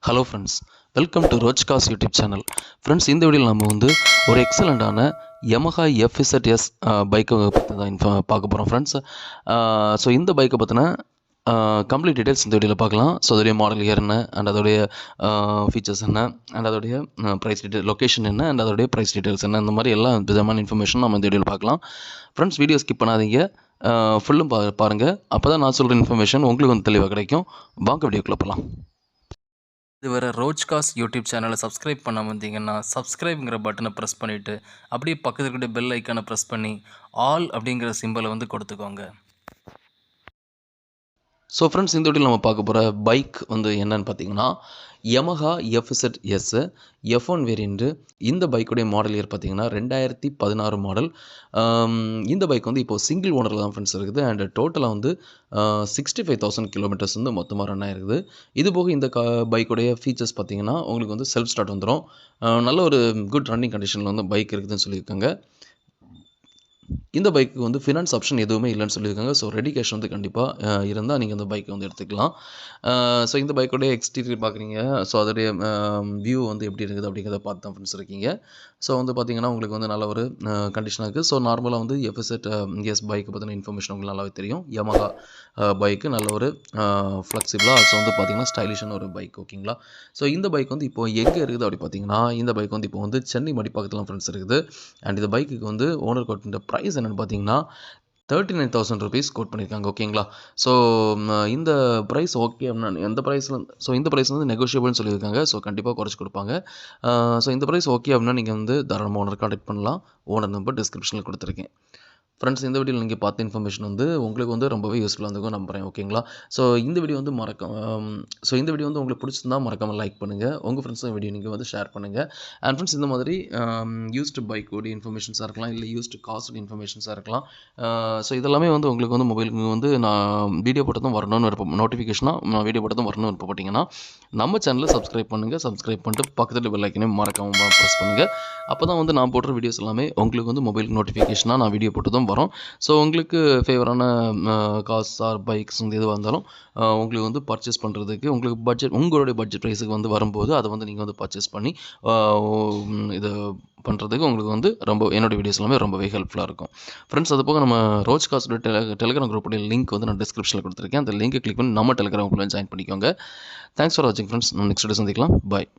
Hello friends, welcome to ரோச்காஸ் YouTube channel. Friends, இந்த வீடியோவில் நம்ம வந்து ஒரு எக்ஸலண்ட்டான Yamaha FZS பைக்கை பற்றி தான் பார்க்க போகிறோம் ஃப்ரெண்ட்ஸ். ஸோ இந்த பைக்கை பற்றின கம்ப்ளீட் டீட்டெயில்ஸ் இந்த வீடியோவில் பார்க்கலாம். ஸோ அதோடைய மாடல் இயர் என்ன, அண்ட் அதோடைய ஃபீச்சர்ஸ் என்ன, அண்ட் அதோடைய ப்ரைஸ் டீட்டெயில், லொக்கேஷன் என்ன, அண்ட் அதோடைய ப்ரைஸ் டீட்டெயில்ஸ் என்ன, இந்த மாதிரி எல்லா விதமான இன்ஃபர்மேஷன் நம்ம இந்த வீடியோவில் பார்க்கலாம். ஃப்ரெண்ட்ஸ், வீடியோ ஸ்கிப் பண்ணாதீங்க, ஃபுல்லும் பாருங்கள். அப்போ தான் நான் சொல்கிற இன்ஃபர்மேஷன் உங்களுக்கு வந்து தெளிவாக கிடைக்கும். வாங்க வீடியோக்குள்ளே போகலாம். இதுவரை ரோச்காஸ் யூடியூப் சேனலை சப்ஸ்கிரைப் பண்ணாமல் இருந்தீங்கன்னா சப்ஸ்கிரைப்ங்கிற பட்டனை ப்ரெஸ் பண்ணிவிட்டு அப்படியே பக்கத்தில் இருக்கிற பெல் ஐக்கானை ப்ரெஸ் பண்ணி ஆல் அப்படிங்கிற சிம்பலை வந்து கொடுத்துக்கோங்க. ஸோ ஃப்ரெண்ட்ஸ், இந்த வீடியோவில் நம்ம பார்க்க போகிற பைக் வந்து என்னன்னு பார்த்தீங்கன்னா Yamaha FZS F1 வேரியண்ட்டு. இந்த பைக்குடைய மாடல் இயர் பார்த்தீங்கன்னா 2016 மாடல். இந்த பைக் வந்து இப்போது சிங்கிள் ஓனரில் தான் ஃப்ரெண்ட்ஸ் இருக்குது. அண்ட் டோட்டலாக வந்து 65,000 கிலோமீட்டர்ஸ் வந்து மொத்தமாக ரன் ஆகிருக்குது. இது போக இந்த பைக்குடைய ஃபீச்சர்ஸ் பார்த்தீங்கன்னா உங்களுக்கு வந்து செல்ஃப் ஸ்டார்ட் வந்துடும். நல்ல ஒரு குட் ரன்னிங் கண்டிஷனில் வந்து பைக் இருக்குதுன்னு சொல்லியிருக்காங்க. இந்த பைக்கு வந்து ஃபினான்ஸ் ஆப்ஷன் எதுவுமே இல்லைன்னு சொல்லியிருக்காங்க. ஸோ ரெடி கேஷ் வந்து கண்டிப்பாக இருந்தால் நீங்கள் இந்த பைக்கை வந்து எடுத்துக்கலாம். ஸோ இந்த பைக்கோடைய எக்ஸ்டீரியர் பார்க்குறீங்க. ஸோ அதோடைய வியூ வந்து எப்படி இருக்குது அப்படிங்கிறத பார்த்து தான் ஃப்ரெண்ட்ஸ் இருக்கீங்க. ஸோ வந்து பார்த்தீங்கன்னா உங்களுக்கு வந்து நல்ல ஒரு கண்டிஷனாக இருக்குது. ஸோ நார்மலாக வந்து FZ பைக்கை பற்றின இன்ஃபர்மேஷன் உங்களுக்கு நல்லாவே தெரியும். Yamaha பைக்கு நல்ல ஒரு ஃப்ளெக்சிபிளாக, ஸோ வந்து பார்த்தீங்கன்னா ஸ்டைலிஷான ஒரு பைக். ஓகேங்களா? ஸோ இந்த பைக் வந்து இப்போ எங்கே இருக்குது அப்படி பார்த்தீங்கன்னா இந்த பைக் வந்து இப்போ வந்து சென்னை மடிப்பாக்கத்தில் ஃப்ரெண்ட்ஸ் இருக்குது. அண்ட் இந்த பைக்குக்கு வந்து ஓனர் கோட் ப்ரைஸ் என்னென்னு பார்த்தீங்கன்னா 39,000 ருபீஸ் கோட் பண்ணியிருக்காங்க. ஓகேங்களா? ஸோ இந்த ப்ரைஸ் ஓகே அப்படின்னா எந்த ப்ரைஸில், ஸோ இந்த ப்ரைஸ் வந்து நெகோஷியபிள்னு சொல்லியிருக்காங்க. ஸோ கண்டிப்பாக குறைச்சி கொடுப்பாங்க. ஸோ இந்த ப்ரைஸ் ஓகே அப்படின்னா நீங்கள் வந்து தாராளமாக ஓனர் கான்டாக்ட் பண்ணலாம். ஓனர் நம்பர் டிஸ்கிரிப்ஷனில் கொடுத்துருக்கேன். ஃப்ரெண்ட்ஸ், இந்த வீடியோவில் நீங்கள் பார்த்த இன்ஃபர்மேஷன் வந்து உங்களுக்கு வந்து ரொம்பவே யூஸ்ஃபுல்லாக இருந்திருக்கும் நம்புகிறேன். ஓகேங்களா? ஸோ இந்த வீடியோ வந்து இந்த வீடியோ வந்து உங்களுக்கு பிடிச்சிருந்தால் மறக்காமல் லைக் பண்ணுங்கள். உங்கள் ஃப்ரெண்ட்ஸும் வீடியோ நீங்கள் வந்து ஷேர் பண்ணுங்கள். அண்ட் ஃப்ரெண்ட்ஸ், இந்த மாதிரி யூஸ்டு பைக்கோடைய இன்ஃபர்மேஷன்ஸாக இருக்கலாம், இல்லை யூஸ்டு காஸ்ட் இன்ஃபர்மேஷன்ஸாக இருக்கலாம். ஸோ இதெல்லாமே வந்து உங்களுக்கு வந்து மொபைலுக்கு வந்து நான் வீடியோ போட்டதும் வரணும்னு நோட்டிஃபிகேஷனாக நான் வீடியோ போட்டதும் வரணும்னு விருப்பப்பட்டீங்கன்னா நம்ம சேனலை சப்ஸ்கிரைப் பண்ணுங்கள். சப்ஸ்கிரைப் பண்ணிட்டு பக்கத்தில் பெல் ஐக்கனையும் மறக்காமல் ப்ரெஸ் பண்ணுங்கள். அப்போ தான் வந்து நான் போடுற வீடியோஸ் எல்லாமே உங்களுக்கு வந்து மொபைலுக்கு நோட்டிஃபிகேஷனாக நான் வீடியோ போட்டதும் வரும். ஸோ உங்களுக்கு ஃபேவரான கார்ஸ் ஆர் பைக்ஸ் வந்து எதுவாக இருந்தாலும் உங்களுக்கு வந்து பர்ச்சேஸ் பண்ணுறதுக்கு உங்களுக்கு உங்களுடைய பட்ஜெட் ப்ரைஸுக்கு வந்து வரும்போது அதை வந்து நீங்கள் வந்து பர்ச்சேஸ் பண்ணி இது பண்ணுறதுக்கு உங்களுக்கு வந்து என்னோடய வீடியோஸ் எல்லாமே ரொம்பவே ஹெல்ப்ஃபுல்லாக இருக்கும். ஃப்ரெண்ட்ஸ், அது போக நம்ம ரோச்காஸோட டெலிகிராம் குரூப்புடைய லிங்க் வந்து நான் டிஸ்கிரிப்ஷனில் கொடுத்துருக்கேன். அந்த லிங்கை கிளிக் பண்ணி நம்ம டெலிகிராம் குரூப்பில் ஜாயின் பண்ணிக்கோங்க. தேங்க்ஸ் ஃபார் வாட்சிங் ஃப்ரெண்ட்ஸ். நம்ம நெக்ஸ்ட் வீடியோ சந்திக்கலாம். பாய்.